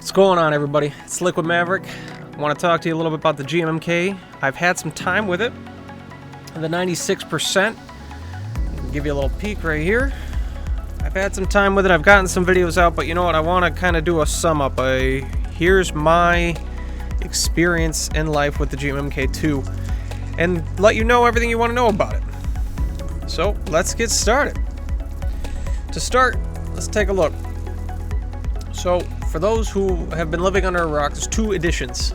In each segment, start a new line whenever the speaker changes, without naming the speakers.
What's going on, everybody? It's Liquid Maverick. I want to talk to you a little bit about the GMMK. I've had some time with it. The 96%. I'll give you a little peek right here. I've had some time with it. I've gotten some videos out, but you know what? I want to kind of do a sum up. Here's my experience in life with the GMMK2 and let you know everything you want to know about it. So let's get started. To start, let's take a look. So for those who have been living under a rock, there's two editions.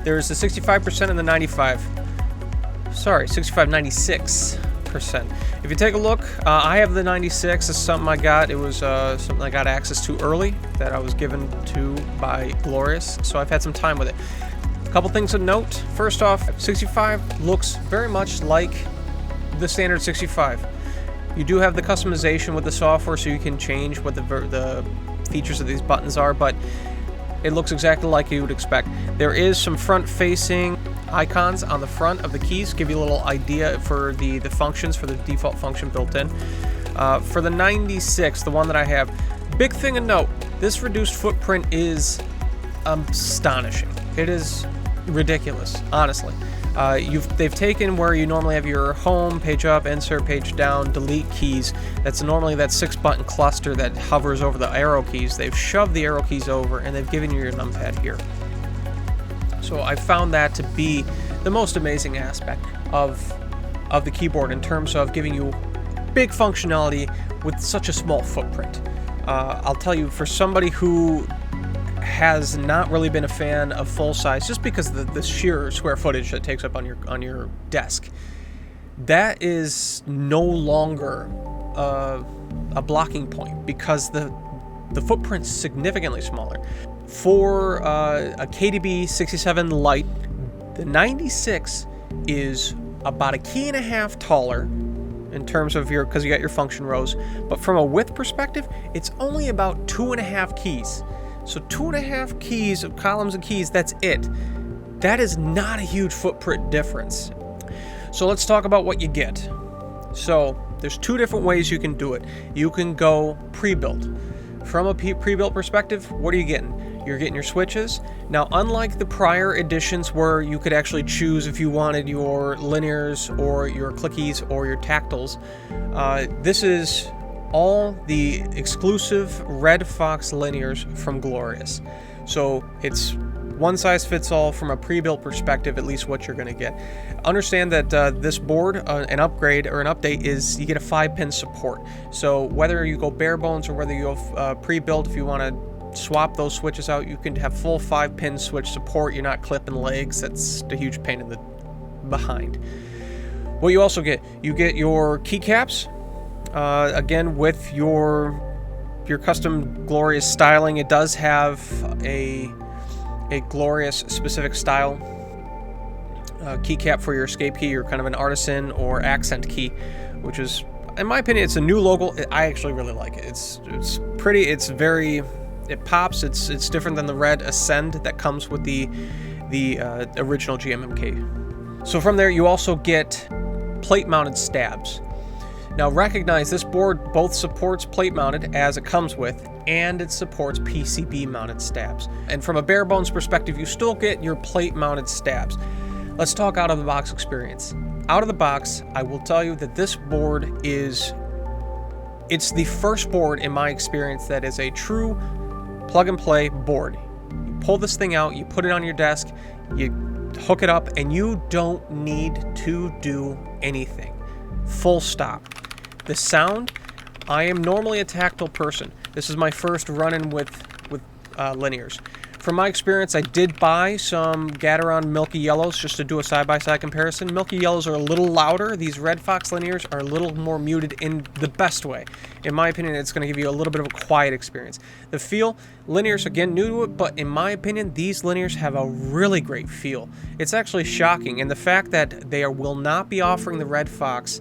There's the 65% and the 96%. If you take a look, I have the 96. It's something I got. It was something I got access to early that I was given to by Glorious. So I've had some time with it. A couple things to note. First off, 65 looks very much like the standard 65. You do have the customization with the software, so you can change what the features of these buttons are, but it looks exactly like you would expect. There is some front-facing icons on the front of the keys, give you a little idea for the functions, for the default function built in. For the 96, the one that I have, big thing to note, this reduced footprint is astonishing. It is ridiculous, honestly. They've taken where you normally have your home, page up, insert, page down, delete keys. That's normally that 6-button cluster that hovers over the arrow keys. They've shoved the arrow keys over and they've given you your numpad here. So I found that to be the most amazing aspect of the keyboard in terms of giving you big functionality with such a small footprint. I'll tell you, for somebody who has not really been a fan of full size, just because of the sheer square footage that takes up on your desk, that is no longer a blocking point because the footprint's significantly smaller. For a KDB 67 Lite, the 96 is about a key and a half taller in terms of because you got your function rows, but from a width perspective, it's only about 2.5 keys. So 2.5 keys of columns and keys, that's it. That is not a huge footprint difference. So let's talk about what you get. So there's two different ways you can do it. You can go pre-built. From a pre-built perspective, what are you getting? You're getting your switches. Now, unlike the prior editions where you could actually choose if you wanted your linears or your clickies or your tactiles, this is all the exclusive Red Fox linears from Glorious. So it's one size fits all from a pre-built perspective, at least what you're going to get. Understand that this board, an upgrade or an update, is you get a 5-pin support. So whether you go bare bones or whether you go pre-built, if you want to swap those switches out, you can have full 5-pin switch support. You're not clipping legs. That's a huge pain in the behind. What you also get, you get your keycaps. Again, with your custom Glorious styling, it does have a Glorious specific style keycap for your escape key, or kind of an artisan or accent key, which is, in my opinion, it's a new logo. I actually really like it. It's pretty. It's very. It pops. It's different than the red Ascend that comes with the original GMMK. So from there, you also get plate-mounted stabs. Now recognize this board both supports plate mounted, as it comes with, and it supports PCB mounted stabs. And from a bare bones perspective, you still get your plate mounted stabs. Let's talk out of the box experience. Out of the box, I will tell you that this board it's the first board in my experience that is a true plug and play board. You pull this thing out, you put it on your desk, you hook it up, and you don't need to do anything. Full stop. The sound, I am normally a tactile person. This is my first run-in with linears. From my experience, I did buy some Gateron Milky Yellows just to do a side-by-side comparison. Milky Yellows are a little louder. These Red Fox linears are a little more muted in the best way. In my opinion, it's going to give you a little bit of a quiet experience. The feel, linears, again, new to it, but in my opinion, these linears have a really great feel. It's actually shocking, and the fact that they will not be offering the Red Fox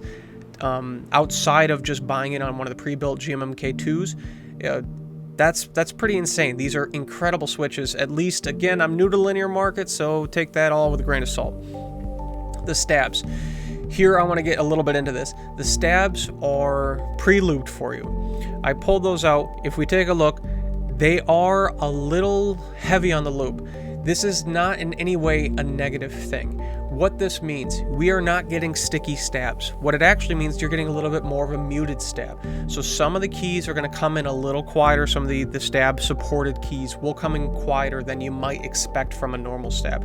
outside of just buying it on one of the pre-built GMMK2s, that's pretty insane. These are incredible switches. At least, again, I'm new to linear market, so take that all with a grain of salt. The stabs. Here I want to get a little bit into this. The stabs are pre-lubed for you. I pulled those out. If we take a look, They are a little heavy on the lube. This is not in any way a negative thing. What this means, we are not getting sticky stabs. What it actually means, you're getting a little bit more of a muted stab. So some of the keys are going to come in a little quieter. Some of the stab supported keys will come in quieter than you might expect from a normal stab.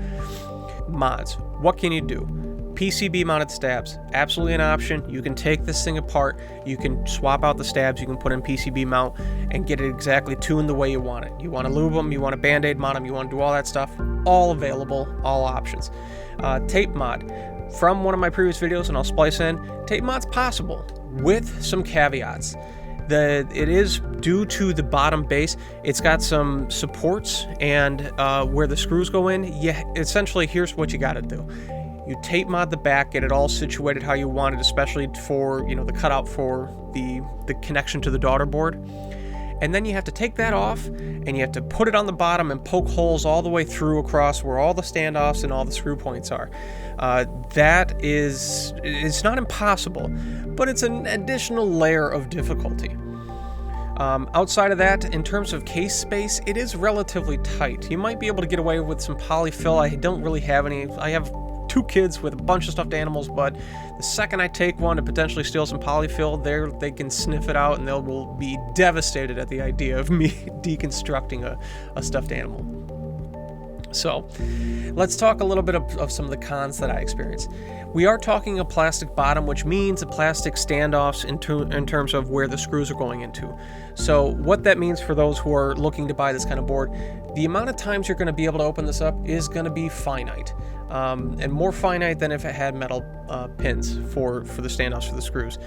Mods, what can you do? PCB mounted stabs, absolutely an option. You can take this thing apart, you can swap out the stabs, you can put in PCB mount and get it exactly tuned the way you want it. You want to lube them, you want to band-aid mount them, you want to do all that stuff, all available, all options. Tape mod, from one of my previous videos, and I'll splice in, tape mod's possible with some caveats. It is due to the bottom base. It's got some supports, and where the screws go in, essentially here's what you got to do. You tape mod the back, get it all situated how you want it, especially for, you know, the cutout for the connection to the daughter board. And then you have to take that off and you have to put it on the bottom and poke holes all the way through across where all the standoffs and all the screw points are. It's not impossible, but it's an additional layer of difficulty. Outside of that, in terms of case space, it is relatively tight. You might be able to get away with some polyfill. I don't really have any. I have 2 kids with a bunch of stuffed animals, but the second I take one to potentially steal some polyfill, they can sniff it out and they will be devastated at the idea of me deconstructing a stuffed animal. So let's talk a little bit of some of the cons that I experienced. We are talking a plastic bottom, which means a plastic standoffs in terms of where the screws are going into. So what that means for those who are looking to buy this kind of board, the amount of times you're going to be able to open this up is going to be finite. And more finite than if it had metal pins for the standoffs for the screws.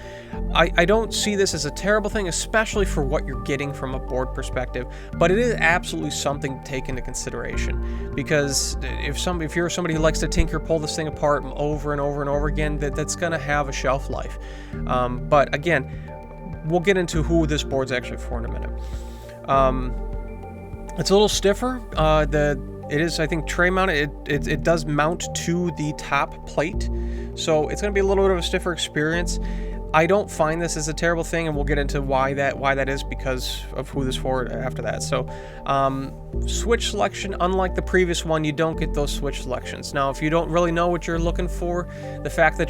I don't see this as a terrible thing, especially for what you're getting from a board perspective, but it is absolutely something to take into consideration, because if you're somebody who likes to tinker, pull this thing apart over and over and over again, that's going to have a shelf life. But again, we'll get into who this board's actually for in a minute. It's a little stiffer. It is, I think, tray mounted. It does mount to the top plate, so it's going to be a little bit of a stiffer experience. I don't find this as a terrible thing, and we'll get into why that is because of who this for after that. So, switch selection, unlike the previous one, you don't get those switch selections. Now, if you don't really know what you're looking for, the fact that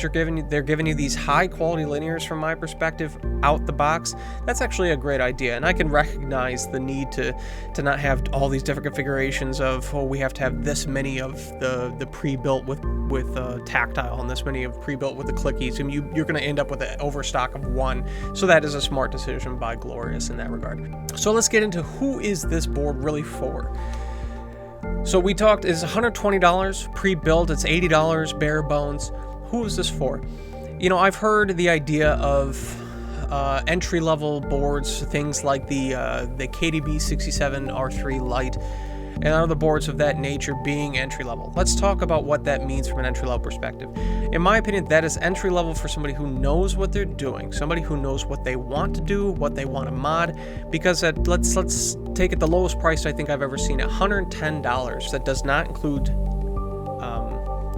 they're giving you these high quality linears, from my perspective, out the box, that's actually a great idea. And I can recognize the need to not have all these different configurations of, oh, we have to have this many of the pre-built with tactile and this many of pre-built with the clickies, and you're going to end up with an overstock of one. So that is a smart decision by Glorious in that regard. So let's get into who is this board really for. So we talked, it's $120 pre-built, it's $80 bare bones. Who is this for? You know, I've heard the idea of entry-level boards, things like the KDB 67 R3 Lite and other boards of that nature being entry-level. Let's talk about what that means from an entry-level perspective. In my opinion, that is entry-level for somebody who knows what they're doing, somebody who knows what they want to do, what they want to mod, because let's take it the lowest price I think I've ever seen, $110. That does not include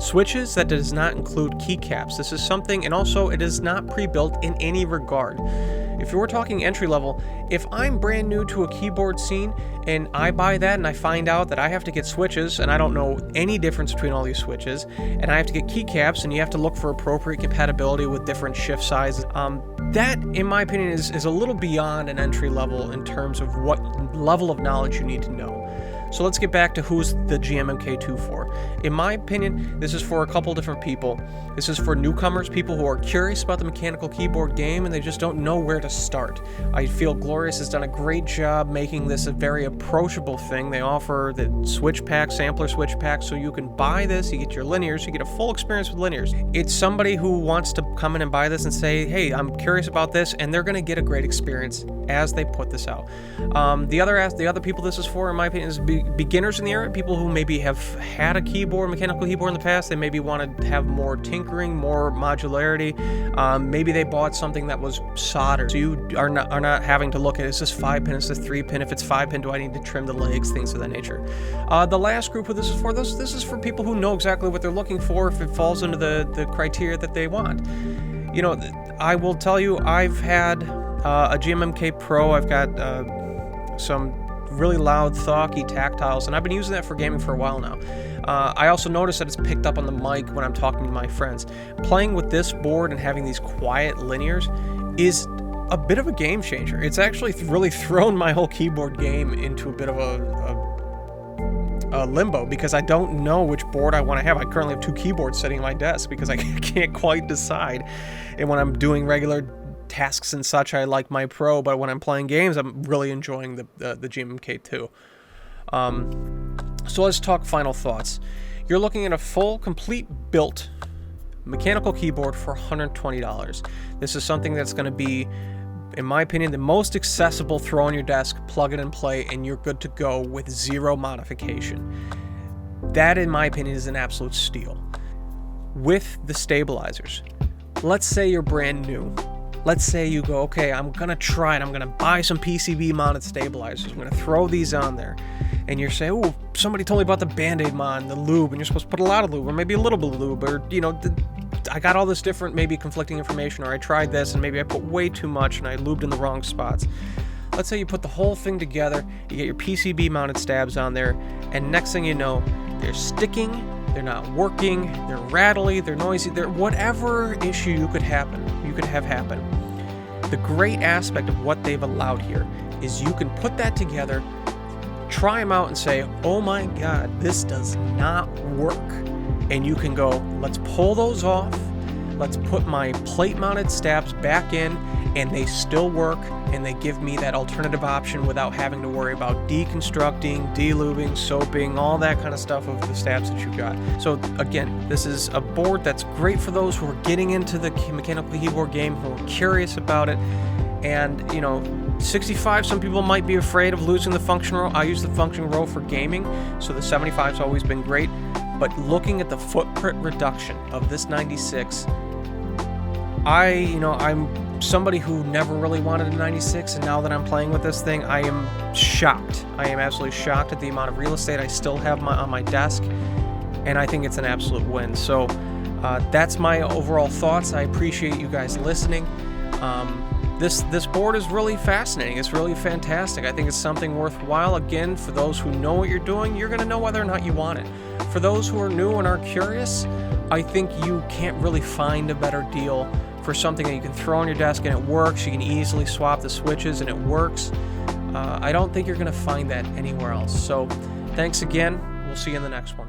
switches, that does not include keycaps. This is something, and also it is not pre-built in any regard. If you were talking entry level, if I'm brand new to a keyboard scene and I buy that and I find out that I have to get switches and I don't know any difference between all these switches, and I have to get keycaps and you have to look for appropriate compatibility with different shift sizes, that, in my opinion, is a little beyond an entry level in terms of what level of knowledge you need to know. So let's get back to who's the GMMK2 for. In my opinion, this is for a couple different people. This is for newcomers, people who are curious about the mechanical keyboard game and they just don't know where to start. I feel Glorious has done a great job making this a very approachable thing. They offer the switch pack, sampler switch pack, so you can buy this, you get your linears, you get a full experience with linears. It's somebody who wants to come in and buy this and say, hey, I'm curious about this, and they're going to get a great experience as they put this out. The other people this is for, in my opinion, is beginners in the area, people who maybe have had a keyboard, mechanical keyboard in the past. They maybe want to have more tinkering, more modularity. Maybe they bought something that was soldered, so you are not having to look at, is this 5-pin, is this 3-pin? If it's 5-pin, do I need to trim the legs? Things of that nature. The last group who this is for, this is for people who know exactly what they're looking for, if it falls into the criteria that they want. You know, I will tell you, I've had a GMMK Pro. I've got some really loud, thwacky tactiles, and I've been using that for gaming for a while now. I also noticed that it's picked up on the mic when I'm talking to my friends. Playing with this board and having these quiet linears is a bit of a game changer. It's actually really thrown my whole keyboard game into a bit of a limbo, because I don't know which board I want to have. I currently have 2 keyboards sitting at my desk because I can't quite decide. And when I'm doing regular tasks and such, I like my Pro, but when I'm playing games, I'm really enjoying the GMMK2. So let's talk final thoughts. You're looking at a full, complete built mechanical keyboard for $120. This is something that's going to be, in my opinion, the most accessible. Throw on your desk, plug it and play, and you're good to go with 0 modification. That, in my opinion, is an absolute steal. With the stabilizers, let's say you're brand new. Let's say you go, okay, I'm going to try it. I'm going to buy some PCB mounted stabilizers. I'm going to throw these on there. And you're saying, oh, somebody told me about the Band-Aid mod, the lube, and you're supposed to put a lot of lube, or maybe a little bit of lube, or, I got all this different, maybe conflicting information, or I tried this, and maybe I put way too much, and I lubed in the wrong spots. Let's say you put the whole thing together, you get your PCB mounted stabs on there, and next thing you know, they're sticking, they're not working, they're rattly, they're noisy, they're whatever issue you could have happen. The great aspect of what they've allowed here is you can put that together, try them out and say, oh my god, this does not work. And you can go, let's pull those off, let's put my plate mounted stabs back in, and they still work, and they give me that alternative option without having to worry about deconstructing, delubing, soaping, all that kind of stuff of the stabs that you got. So again, this is a board that's great for those who are getting into the mechanical keyboard game, who are curious about it. And 65, some people might be afraid of losing the function row. I use the function row for gaming, so the 75's always been great. But looking at the footprint reduction of this 96, I'm somebody who never really wanted a 96, and now that I'm playing with this thing, I am shocked. I am absolutely shocked at the amount of real estate I still have on my desk, and I think it's an absolute win. So that's my overall thoughts. I appreciate you guys listening. This board is really fascinating. It's really fantastic. I think it's something worthwhile. Again, for those who know what you're doing, you're going to know whether or not you want it. For those who are new and are curious, I think you can't really find a better deal for something that you can throw on your desk and it works. You can easily swap the switches and it works. I don't think you're going to find that anywhere else. So thanks again. We'll see you in the next one.